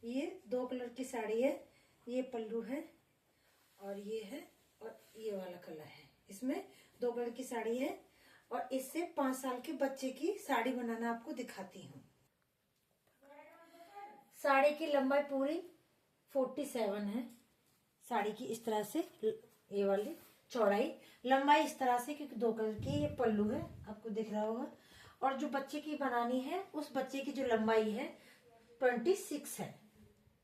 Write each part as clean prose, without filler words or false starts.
ये 2 कलर की साड़ी है, ये पल्लू है और ये है, और ये वाला कलर है। इसमें 2 कलर की साड़ी है और इससे 5 साल के बच्चे की साड़ी बनाना आपको दिखाती हूँ। साड़ी की लंबाई पूरी 47 है। साड़ी की इस तरह से ये वाली चौड़ाई, लंबाई इस तरह से, क्योंकि 2 कलर की ये पल्लू है, आपको दिख रहा होगा। और जो बच्चे की बनानी है उस बच्चे की जो लंबाई है 26 है,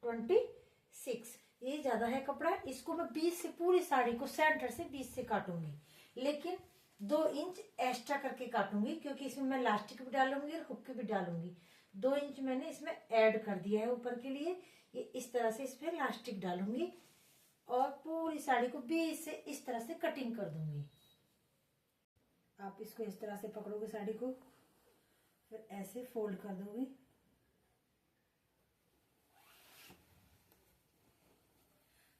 26। ये ज्यादा है कपड़ा, इसको मैं 20 से, पूरी साड़ी को सेंटर से 20 से काटूंगी, लेकिन 2 इंच एक्स्ट्रा करके काटूंगी, क्योंकि इसमें मैं लास्टिक भी डालूंगी और हुक भी डालूंगी। 2 इंच मैंने इसमें ऐड कर दिया है ऊपर के लिए। ये इस तरह से इसमें लास्टिक डालूंगी और पूरी साड़ी को 20 से इस तरह से कटिंग कर दूंगी। आप इसको इस तरह से पकड़ोगे साड़ी को, फिर ऐसे फोल्ड कर दोगे,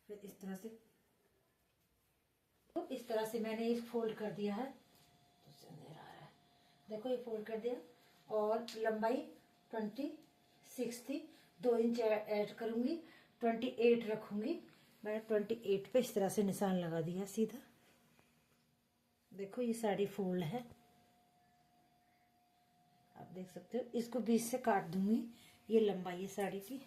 फिर इस तरह से, तो इस तरह से मैंने ये फोल्ड कर दिया है। तो अंधेरा आ रहा है, देखो ये फोल्ड कर दिया। और लंबाई 26 थी, 2 इंच ऐड करूंगी, 28 रखूंगी। मैंने 28 पे इस तरह से निशान लगा दिया सीधा। देखो ये साड़ी फोल्ड है, आप देख सकते हो। इसको 20 से काट दूंगी, ये लंबाई है साड़ी की।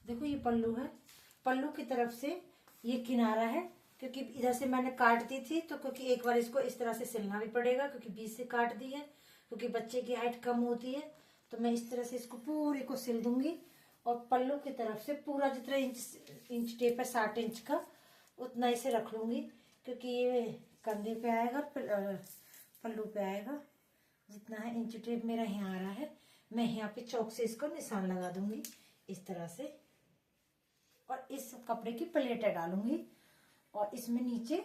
देखो ये पल्लू है, पल्लू की तरफ से ये किनारा है, क्योंकि इधर से मैंने काट दी थी, तो क्योंकि एक बार इसको इस तरह से सिलना भी पड़ेगा, क्योंकि 20 से काट दी है, क्योंकि बच्चे की हाइट कम होती है। तो मैं इस तरह से इसको पूरी को सिल दूंगी। और पल्लू की तरफ से पूरा जितना इंच टेप है 60 इंच का, उतना इसे रख लूंगी, क्योंकि ये कंधे पे आएगा, पल्लू पे आएगा। जितना है इंच टेप मेरा यहाँ आ रहा है, मैं यहाँ पे चौक से इसको निशान लगा दूंगी इस तरह से। और इस कपड़े की प्लेटें डालूंगी और इसमें नीचे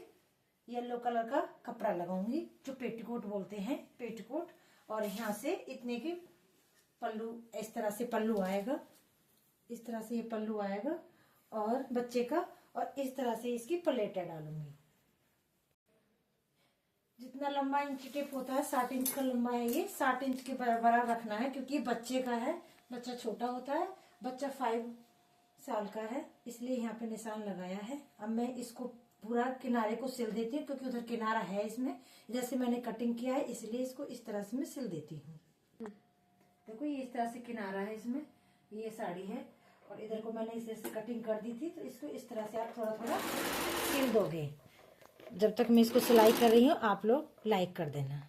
येलो कलर का कपड़ा लगाऊंगी, जो पेटीकोट बोलते हैं, पेटीकोट। और यहाँ से इतने की पल्लू, इस तरह से पल्लू आएगा, इस तरह से ये पल्लू आएगा और बच्चे का। और इस तरह से इसकी प्लेटें डालूंगी। जितना लंबा इंच टेप होता है, 60 इंच का लंबा है, ये 60 इंच के बराबर रखना है, क्योंकि बच्चे का है, बच्चा छोटा होता है, बच्चा 5 साल का है, इसलिए यहाँ पे निशान लगाया है। अब मैं इसको पूरा किनारे को सिल देती हूँ, क्योंकि उधर किनारा है इसमें, इधर से मैंने कटिंग किया है, इसलिए इसको इस तरह से मैं सिल देती हूँ। देखो ये इस तरह से किनारा है इसमें, ये साड़ी है और इधर को मैंने इस तरह से कटिंग कर दी थी। तो इसको इस तरह से आप थोड़ा थोड़ा सिल दोगे। जब तक मैं इसको सिलाई कर रही हूँ आप लोग लाइक कर देना।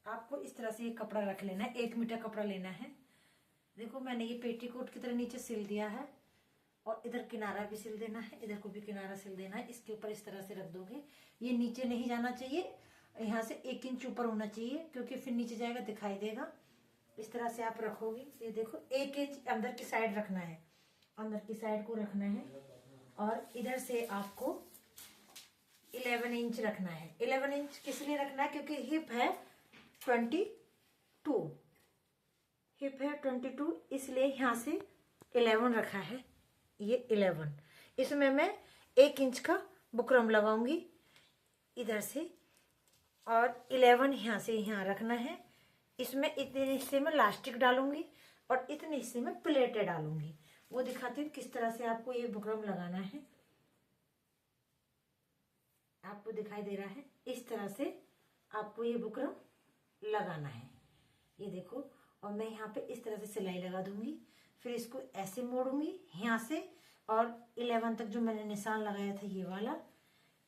आपको इस तरह से ये कपड़ा रख लेना है, 1 मीटर कपड़ा लेना है। देखो मैंने ये पेटीकोट की तरह नीचे सिल दिया है और इधर किनारा भी सिल देना है, इधर को भी किनारा सिल देना है। इसके ऊपर इस तरह से रख दोगे, ये नीचे नहीं जाना चाहिए, यहाँ से 1 इंच ऊपर होना चाहिए, क्योंकि फिर नीचे जाएगा दिखाई देगा। इस तरह से आप रखोगे, ये देखो 1 इंच अंदर की साइड रखना है, अंदर की साइड को रखना है। और इधर से आपको 11 इंच रखना है। 11 इंच किस लिए रखना है, क्योंकि हिप है 22, हिप है 22, इसलिए यहाँ से 11 रखा है, ये 11। इसमें मैं 1 इंच का बुकरम लगाऊंगी इधर से, और 11 यहाँ से यहाँ रखना है। इसमें इतने हिस्से में लास्टिक डालूंगी और इतने हिस्से में प्लेटें डालूंगी, वो दिखाती हूँ किस तरह से आपको ये बुकरम लगाना है। आपको दिखाई दे रहा है, इस तरह से आपको ये बुकरम लगाना है, ये देखो। और मैं यहाँ पे इस तरह से सिलाई लगा दूंगी, फिर इसको ऐसे मोड़ूंगी यहाँ से, और 11 तक जो मैंने निशान लगाया था ये वाला,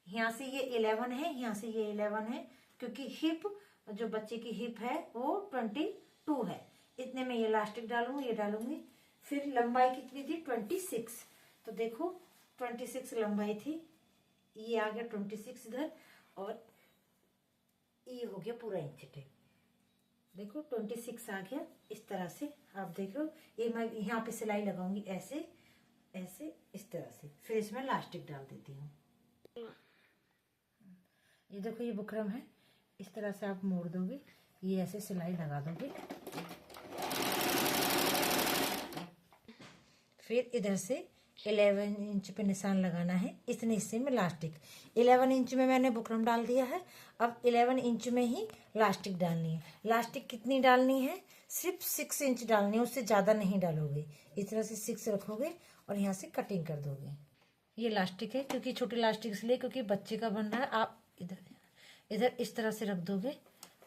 यहाँ से ये 11 है, यहाँ से ये 11 है, क्योंकि हिप, जो बच्चे की हिप है वो 22 है। इतने में ये लास्टिक डालूंगी, ये डालूंगी। फिर लंबाई कितनी थी 26, तो देखो 26 लंबाई थी, ये आ गया 26 इधर, और ये हो गया पूरा इंच टेप। देखो 26 आ गया इस तरह से, आप देख लो। ये मैं यहाँ पे सिलाई लगाऊंगी ऐसे ऐसे इस तरह से, फिर इसमें लास्टिक डाल देती हूँ। ये देखो ये बुकरम है, इस तरह से आप मोड़ दोगे, ये ऐसे सिलाई लगा दोगे। फिर इधर से 11 इंच पे निशान लगाना है। इतने हिस्से में लास्टिक 11 इंच में मैंने बुकरम डाल दिया है। अब 11 इंच में ही लास्टिक डालनी है। लास्टिक कितनी डालनी है? सिर्फ 6 इंच डालनी है, उससे ज़्यादा नहीं डालोगे। इस तरह से 6 रखोगे और यहाँ से कटिंग कर दोगे। ये लास्टिक है, क्योंकि छोटे लास्टिक इसलिए क्योंकि बच्चे का बन रहा है। आप इधर इधर इस तरह से रख दोगे।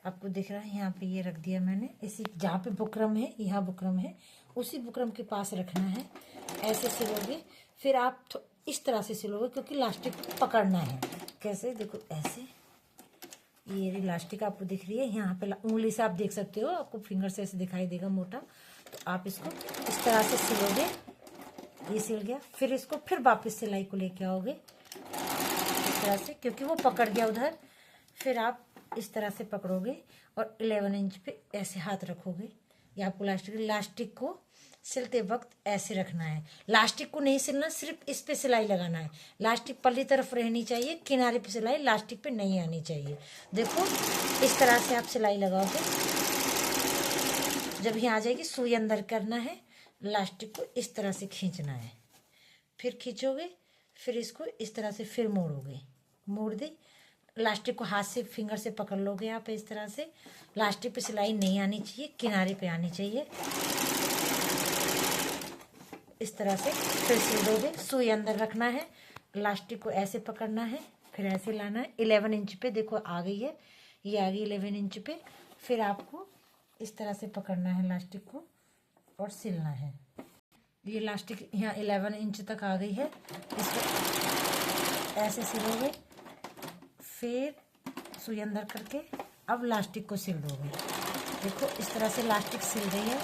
आपको दिख रहा है यहाँ पे ये रख दिया मैंने। इसी जहाँ पे बुकरम है, यहाँ बुकरम है, उसी बुकरम के पास रखना है। ऐसे सिलोगे, फिर आप इस तरह से सिलोगे क्योंकि लास्टिक पकड़ना है। कैसे? देखो ऐसे, ये इलास्टिक आपको दिख रही है यहाँ पे, उंगली से आप देख सकते हो, आपको फिंगर से ऐसे दिखाई देगा मोटा। तो आप इसको इस तरह से सिलोगे। ये सिल गया, फिर इसको फिर वापस सिलाई को लेके आओगे इस तरह से, क्योंकि वो पकड़ गया उधर। फिर आप इस तरह से पकड़ोगे और 11 इंच पे ऐसे हाथ रखोगे। ये आपको लास्टिक को सिलते वक्त ऐसे रखना है। लास्टिक को नहीं सिलना, सिर्फ इस पे सिलाई लगाना है। लास्टिक पल्ली तरफ रहनी चाहिए, किनारे पे सिलाई लास्टिक पे नहीं आनी चाहिए। देखो इस तरह से आप सिलाई लगाओगे। जब यहाँ आ जाएगी, सुई अंदर करना है, लास्टिक को इस तरह से खींचना है। फिर खींचोगे, फिर इसको इस तरह से फिर मोड़ोगे। मोड़ दे, लास्टिक को हाथ से फिंगर से पकड़ लोगे आप इस तरह से। लास्टिक पे सिलाई नहीं आनी चाहिए, किनारे पे आनी चाहिए। इस तरह से फिर सिल दोगे। सुई अंदर रखना है, लास्टिक को ऐसे पकड़ना है, फिर ऐसे लाना है। 11 इंच पे देखो आ गई है, ये आ गई 11 इंच पे। फिर आपको इस तरह से पकड़ना है लास्टिक को और सिलना है। ये लास्टिक यहाँ 11 इंच तक आ गई है। इसको ऐसे सिलोगे, फिर सुई अंदर करके अब लास्टिक को सिल दोगे। देखो इस तरह से लास्टिक सिल रही है।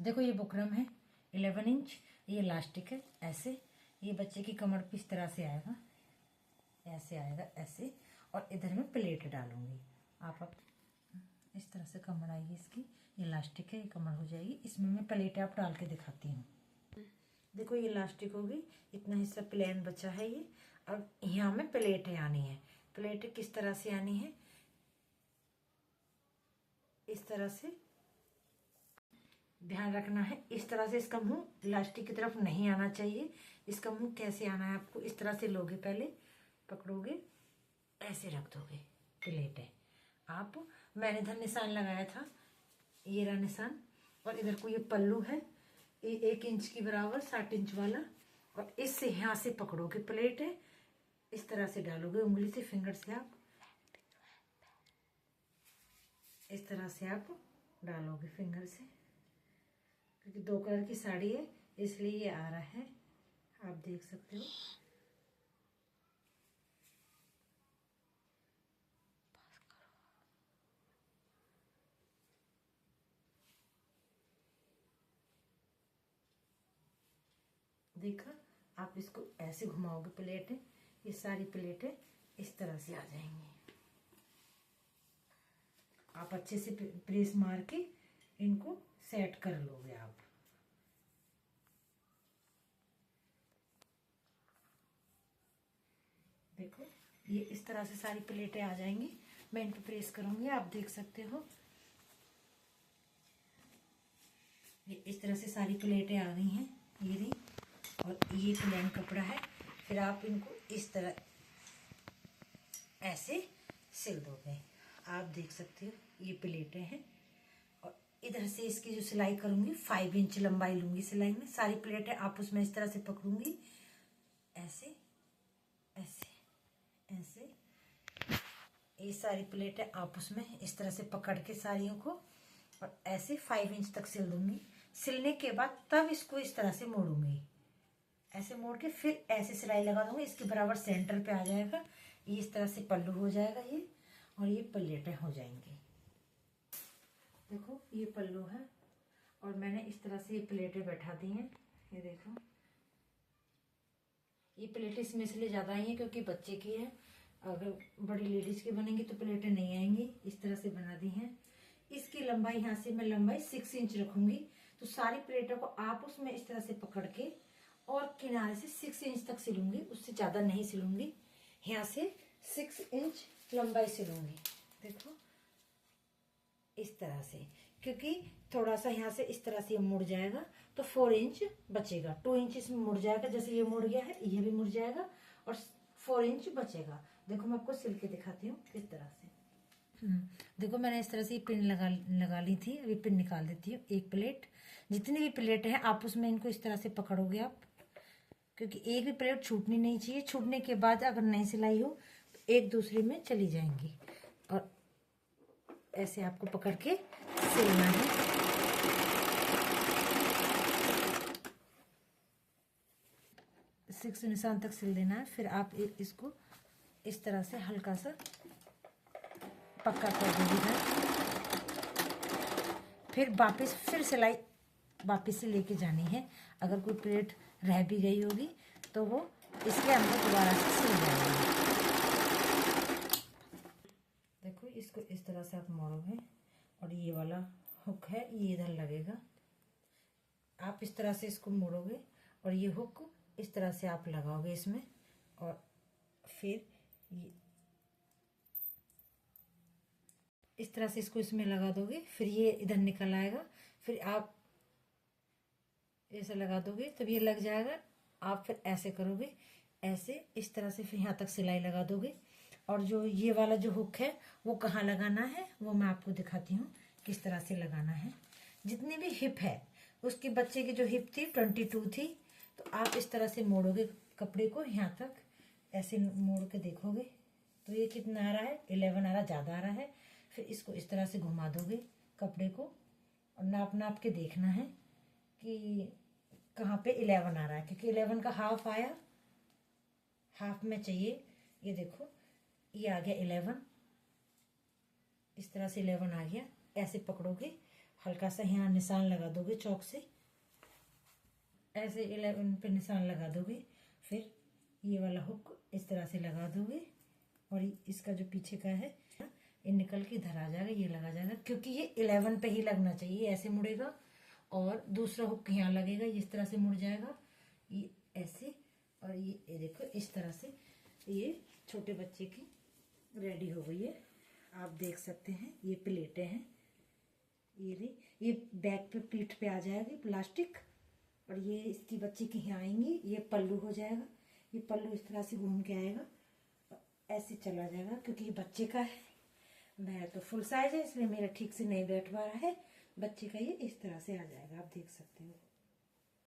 देखो ये बुकरम है 11 इंच, ये लास्टिक है ऐसे। ये बच्चे की कमर पे इस तरह से आएगा, ऐसे आएगा ऐसे। और इधर मैं प्लेट डालूंगी। आप इस तरह से कमर आएगी इसकी। ये लास्टिक है, ये कमर हो जाएगी। इसमें मैं प्लेटें आप डाल के दिखाती हूँ। देखो ये लास्टिक होगी, इतना हिस्सा प्लेन बचा है ये। अब यहाँ में प्लेटें आनी है। प्लेटें किस तरह से आनी है? इस तरह से ध्यान रखना है। इस तरह से इसका मुंह लास्टिक की तरफ नहीं आना चाहिए। इसका मुंह कैसे आना है? आपको इस तरह से लोगे, पहले पकड़ोगे, ऐसे रख दोगे प्लेटें आप। मैंने इधर निशान लगाया था, ये रहा निशान। और इधर को ये पल्लू है, ये 1 इंच की बराबर 60 इंच वाला। और इससे यहाँ से पकड़ोगे प्लेट है, इस तरह से डालोगे उंगली से, फिंगर से आप इस तरह से आप डालोगे फिंगर से। क्योंकि 2 कलर की साड़ी है इसलिए ये आ रहा है, आप देख सकते हो। देखा? आप इसको ऐसे घुमाओगे प्लेटें, ये सारी प्लेटें इस तरह से आ जाएंगी। आप अच्छे से प्रेस मार के इनको सेट कर लोगे आप। देखो ये इस तरह से सारी प्लेटें आ जाएंगी। मैं इनको प्रेस करूंगी, आप देख सकते हो। ये इस तरह से सारी प्लेटें आ गई हैं, ये रही। और ये प्लेन कपड़ा है। फिर आप इनको इस तरह ऐसे सिल दोगे। आप देख सकते हो ये प्लेटें हैं। और इधर से इसकी जो सिलाई करूंगी 5 इंच लंबाई लूंगी सिलाई में। सारी प्लेटें आपस में इस तरह से पकड़ूंगी, ऐसे ऐसे ऐसे। ये सारी प्लेटें आपस में इस तरह से पकड़ के साड़ियों को और ऐसे 5 इंच तक सिल दूंगी। सिलने के बाद तब इसको इस तरह से मोड़ूंगी, ऐसे मोड़ के फिर ऐसे सिलाई लगा दूंगी। इसके बराबर सेंटर पे आ जाएगा। ये इस तरह से पल्लू हो जाएगा ये, और ये प्लेटें हो जाएंगी। देखो ये पल्लू है और मैंने इस तरह से ये प्लेटें बैठा दी हैं। ये देखो ये प्लेटें इसमें इसलिए ज़्यादा आई हैं क्योंकि बच्चे की है। अगर बड़ी लेडीज की बनेंगी तो प्लेटें नहीं आएंगी। इस तरह से बना दी हैं। इसकी लंबाई यहाँ से मैं लंबाई 6 इंच रखूंगी। तो सारी प्लेटों को आप उसमें इस तरह से पकड़ के और किनारे से 6 इंच तक सिलूंगी, उससे ज़्यादा नहीं सिलूंगी। यहाँ से 6 इंच लंबाई सिलूंगी। देखो इस तरह से, क्योंकि थोड़ा सा यहाँ से इस तरह से ये मुड़ जाएगा तो 4 इंच बचेगा। 2 इंच इसमें मुड़ जाएगा, जैसे ये मुड़ गया है ये भी मुड़ जाएगा और 4 इंच बचेगा। देखो मैं आपको सिल के दिखाती हूँ किस तरह से। देखो मैंने इस तरह से पिन लगा ली थी। अभी पिन निकाल देती हूँ। एक प्लेट, जितनी भी प्लेट है आप उसमें इनको इस तरह से पकड़ोगे आप, क्योंकि एक भी प्लेट छूटनी नहीं चाहिए। छूटने के बाद अगर नहीं सिलाई हो तो एक दूसरे में चली जाएंगी। और ऐसे आपको पकड़ के सिलना है। सिक्स निशान तक सिल देना है। फिर आप इसको इस तरह से हल्का सा पक्का कर देंगे। फिर सिलाई वापस से लेके जानी है। अगर कोई प्लेट रह भी गई होगी तो वो इसके अंदर दोबारा से सिल जाएगी। देखो इसको इस तरह से आप मोड़ोगे और ये वाला हुक है ये इधर लगेगा। आप इस तरह से इसको मोड़ोगे और ये हुक इस तरह से आप लगाओगे इसमें, और फिर ये इस तरह से इसको इसमें लगा दोगे। फिर ये इधर निकल आएगा। फिर आप ऐसे लगा दोगे तब ये लग जाएगा। आप फिर ऐसे करोगे, ऐसे इस तरह से फिर यहाँ तक सिलाई लगा दोगे। और जो ये वाला जो हुक है वो कहाँ लगाना है वो मैं आपको दिखाती हूँ किस तरह से लगाना है। जितनी भी हिप है, उसके बच्चे की जो हिप थी 22 थी, तो आप इस तरह से मोड़ोगे कपड़े को यहाँ तक। ऐसे मोड़ के देखोगे तो ये कितना आ रहा है, 11 आ रहा, ज़्यादा आ रहा है। फिर इसको इस तरह से घुमा दोगे कपड़े को और नाप के देखना है कि कहाँ पे 11 आ रहा है, क्योंकि 11 का हाफ आया, हाफ में चाहिए। ये देखो ये आ गया 11, इस तरह से 11 आ गया। ऐसे पकड़ोगे, हल्का सा यहाँ निशान लगा दोगे चौक से, ऐसे 11 पे निशान लगा दोगे। फिर ये वाला हुक इस तरह से लगा दोगे और इसका जो पीछे का है ये निकल के इधर आ जाएगा, ये लगा जाएगा, क्योंकि ये 11 पे ही लगना चाहिए। ऐसे मुड़ेगा और दूसरा हुक यहाँ लगेगा, इस तरह से मुड़ जाएगा ये ऐसे। और ये देखो इस तरह से ये छोटे बच्चे की रेडी हो गई है। आप देख सकते हैं ये प्लेटें हैं, ये बैक पे पीठ पे आ जाएगी प्लास्टिक, और ये इसकी बच्चे की यहाँ आएंगी। ये पल्लू हो जाएगा, ये पल्लू इस तरह से घूम के आएगा, ऐसे चला जाएगा। क्योंकि ये बच्चे का है, मैं तो फुल साइज है इसलिए मेरा ठीक से नहीं बैठ पा रहा है। बच्चे का ये इस तरह से आ जाएगा, आप देख सकते हो।